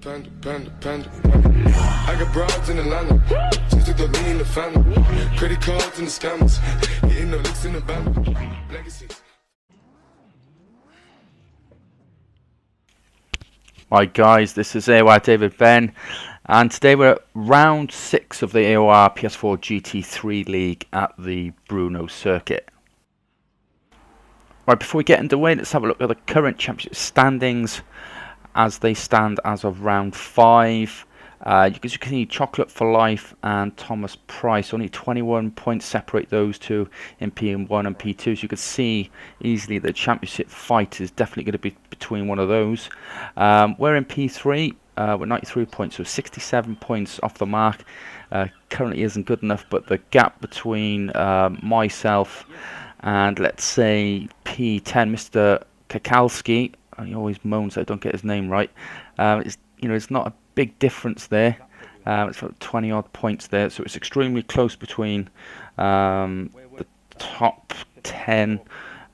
Panda. I got broads in Atlanta. Just took the lean in the family. Credit cards and the scammers. Hitting the licks in the band. Legacies. Hi guys, this is AOR David Ben, and today we're at round 6 of the AOR PS4 GT3 League at the BRNO circuit. Right, before we get underway, let's have a look at the current championship standings as they stand as of round 5. You can see Chocolate for Life and Thomas Price, only 21 points separate those two in P1 and P2, so you can see easily the championship fight is definitely going to be between one of those. We're in P3 with 93 points, so 67 points off the mark. Currently isn't good enough, but the gap between myself and, let's say, P10, Mr. Kakalski, he always moans I don't get his name right. It's not a big difference there. It's about 20 odd points there, so it's extremely close between the top 10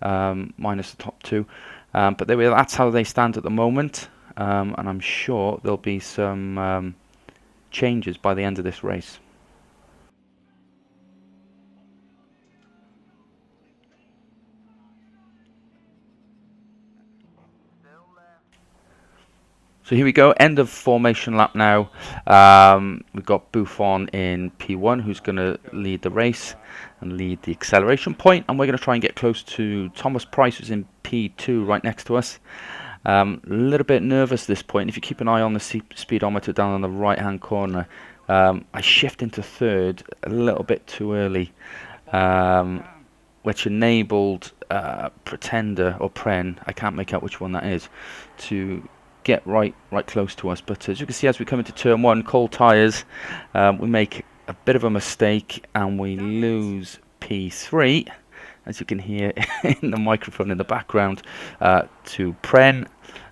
minus the top 2. But there we are, that's how they stand at the moment, and I'm sure there'll be some changes by the end of this race. So here we go, end of formation lap now. We've got Buffon in P1, who's going to lead the race and lead the acceleration point, and we're going to try and get close to Thomas Price, who's in P2 right next to us. A little bit nervous at this point. If you keep an eye on the speedometer down on the right hand corner, I shift into third a little bit too early, which enabled Pretender or Pren, I can't make out which one that is, to get right close to us. But as you can see, as we come into turn 1, cold tyres, we make a bit of a mistake and we lose P3, as you can hear in the microphone in the background, to Pren,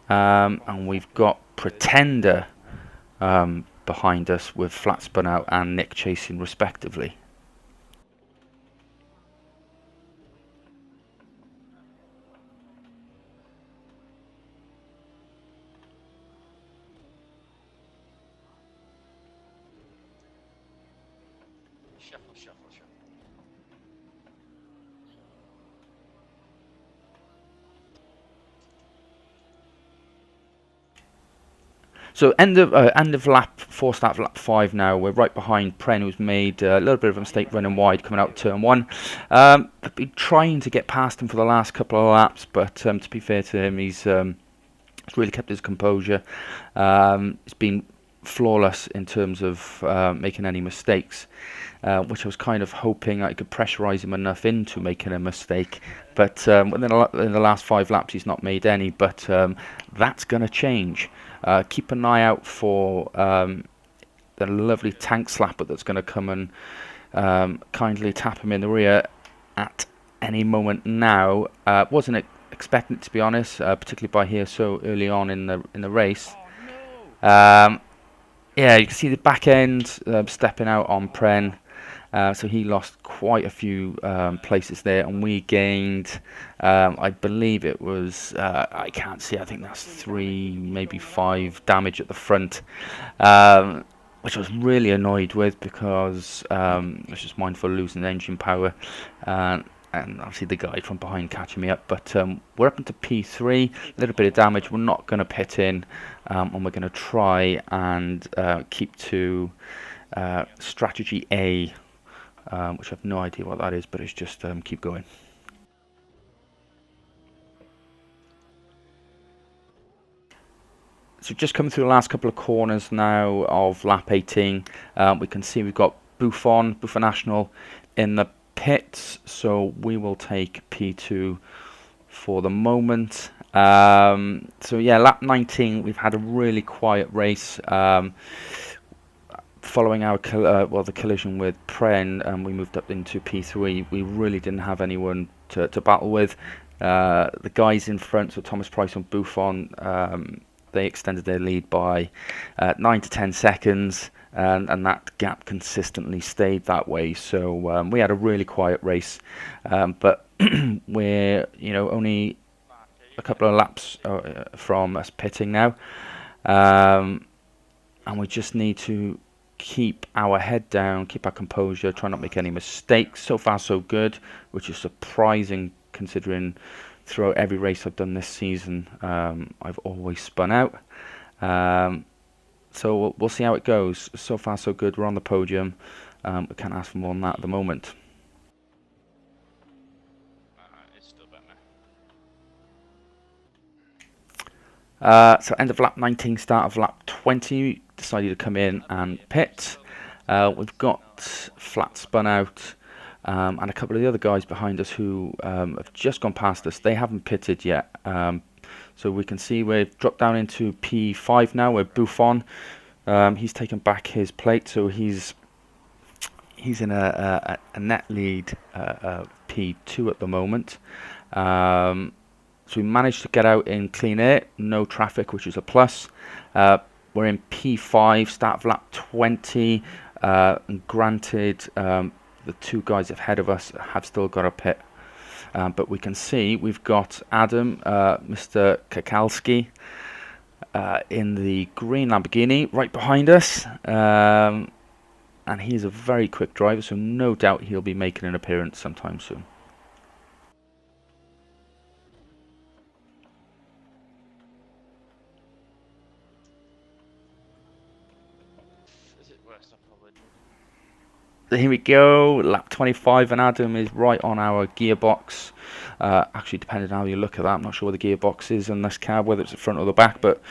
and we've got Pretender behind us with Flat Spun Out and Nick chasing respectively. Shuffle. So end of lap 4, start of lap 5 now. We're right behind Pren, who's made a little bit of a mistake running wide coming out turn 1. I've been trying to get past him for the last couple of laps, but to be fair to him, he's really kept his composure. It's been flawless in terms of making any mistakes, which I was kind of hoping I could pressurise him enough into making a mistake. But in the last 5 laps, he's not made any. But that's going to change. Keep an eye out for the lovely tank slapper that's going to come and kindly tap him in the rear at any moment now. Wasn't expecting it, to be honest, particularly by here so early on in the race. Yeah, you can see the back end stepping out on Pren. So he lost quite a few places there, and we gained, I believe it was, I can't see, I think that's 3, maybe 5 damage at the front, which I was really annoyed with because I was just mindful of losing engine power, and obviously the guy from behind catching me up. But we're up into P3, a little bit of damage. We're not going to pit in, and we're going to try and keep to strategy A, which I have no idea what that is, but it's just keep going. So just coming through the last couple of corners now of lap 18, we can see we've got Buffon National in the pits, so we will take P2 for the moment. So yeah, lap 19, we've had a really quiet race. Following our the collision with Pren, we moved up into P3. We really didn't have anyone to battle with. The guys in front, so Thomas Price and Buffon, they extended their lead by 9 to 10 seconds, and that gap consistently stayed that way. So we had a really quiet race, but we're only a couple of laps from us pitting now. and we just need to keep our head down, keep our composure, try not to make any mistakes. So far so good, which is surprising considering throughout every race I've done this season, I've always spun out. So we'll see how it goes. So far so good, we're on the podium. We can't ask for more than that at the moment. It's still So end of lap 19, start of lap 20, decided to come in and pit. We've got flat spun out, and a couple of the other guys behind us who have just gone past us. They haven't pitted yet. So we can see we've dropped down into P5 now. We're Buffon. He's taken back his plate, so he's in a net lead P2 at the moment. So we managed to get out in clean air, no traffic, which is a plus. We're in P5, start of lap 20, and granted, the two guys ahead of us have still got a pit. But we can see we've got Adam, Mr. Kakalski, in the green Lamborghini right behind us. And he's a very quick driver, so no doubt he'll be making an appearance sometime soon. So here we go, lap 25, and Adam is right on our gearbox. Actually, depending on how you look at that, I'm not sure where the gearbox is in this cab, whether it's the front or the back, but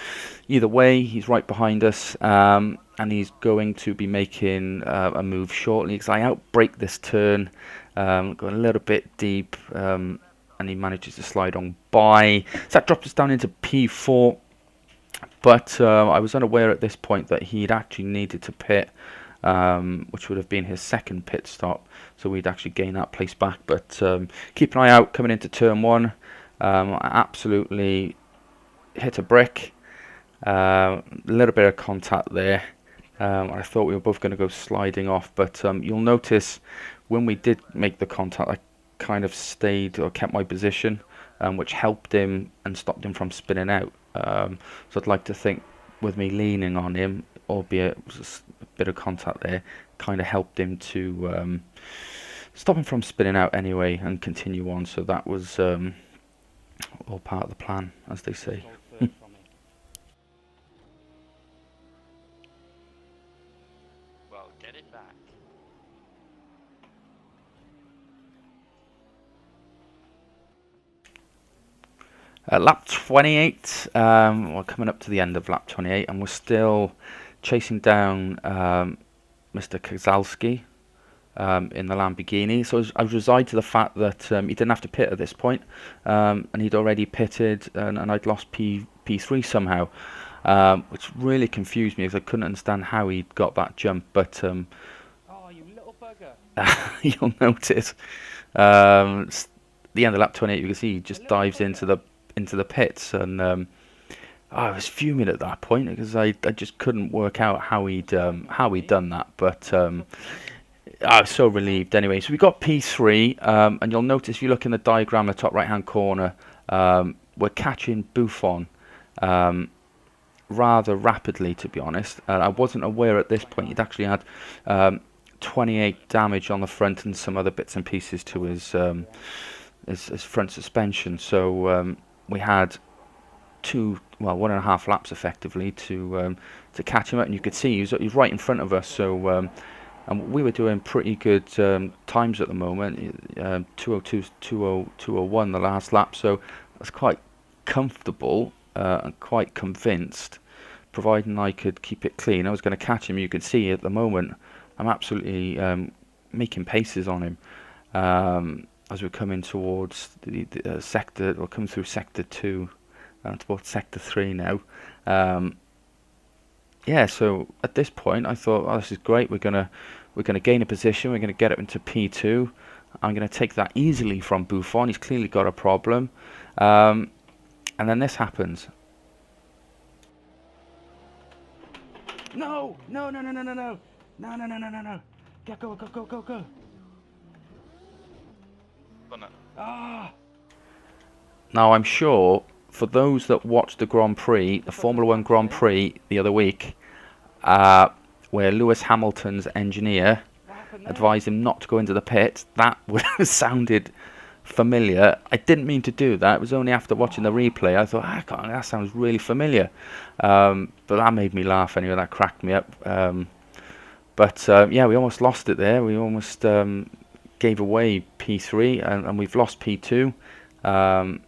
either way, he's right behind us, and he's going to be making a move shortly, because I outbrake this turn, got a little bit deep, and he manages to slide on by. So that drops us down into P4, but I was unaware at this point that he'd actually needed to pit, which would have been his second pit stop, so we'd actually gain that place back. But keep an eye out coming into turn one. I absolutely hit a brick, a little bit of contact there. I thought we were both going to go sliding off, but you'll notice when we did make the contact, I kind of stayed or kept my position, which helped him and stopped him from spinning out. So I'd like to think with me leaning on him, albeit it was a bit of contact there, kind of helped him to stop him from spinning out anyway and continue on. So that was all part of the plan, as they say. Well, get it back. Lap 28, we're coming up to the end of lap 28, and we're still chasing down Mr. Kazalski in the Lamborghini. So I was resigned to the fact that he didn't have to pit at this point, and he'd already pitted, and I'd lost P3 somehow, which really confused me because I couldn't understand how he'd got that jump. But Oh, you little bugger! you'll notice the end of lap 28, you can see he just dives into the pits, and I was fuming at that point because I just couldn't work out how he'd done that. But I was so relieved anyway. So we got P3, and you'll notice if you look in the diagram in the top right hand corner, we're catching Buffon rather rapidly, to be honest. I wasn't aware at this point he'd actually had 28 damage on the front and some other bits and pieces to his front suspension. So we had 1.5 laps effectively to catch him up, and you could see he's right in front of us. So and we were doing pretty good times at the moment, 2:02, 2:01 the last lap. So I was quite comfortable and quite convinced, providing I could keep it clean, I was going to catch him. You can see at the moment I'm absolutely making paces on him as we're coming towards the sector, or coming through sector 2 towards sector 3 now. Yeah, so at this point I thought, oh, this is great. We're gonna gain a position. We're gonna get up into P2. I'm gonna take that easily from Buffon. He's clearly got a problem. And then this happens. No! No! No! No! No! No! No! No! No! No! No! No! No! Go! Go! Go! Go! Go! Go! Ah! Now I'm sure, for those that watched the Grand Prix, the Formula 1 Grand Prix the other week, where Lewis Hamilton's engineer advised him not to go into the pit. That sounded familiar. I didn't mean to do that. It was only after watching the replay I thought, God, that sounds really familiar. But that made me laugh anyway. That cracked me up. But yeah, we almost lost it there. We almost gave away P3, and we've lost P2. And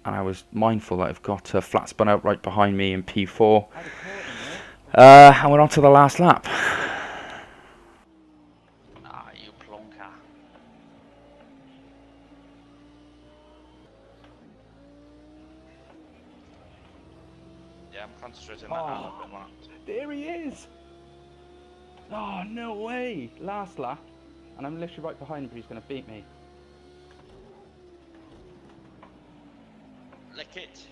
I was mindful that I've got flat spun out right behind me in P4. And we're on to the last lap. Ah, you plonker. Yeah, I'm concentrating on that haven't been lapped. There he is! Oh, no way! Last lap. And I'm literally right behind him, but he's going to beat me. Lick it.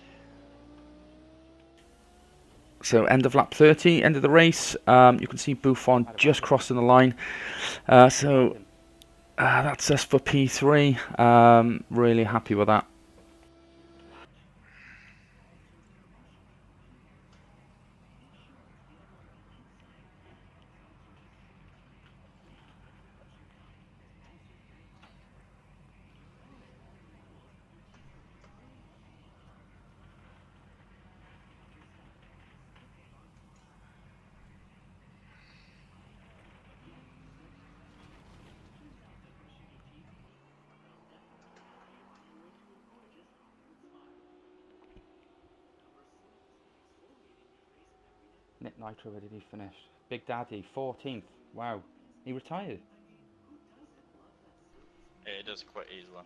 So end of lap 30, end of the race. You can see Buffon just crossing the line. So that's us for P3. Really happy with that. Nick Nitro, where did he finish? Big Daddy, 14th. Wow. He retired. It does quite easily.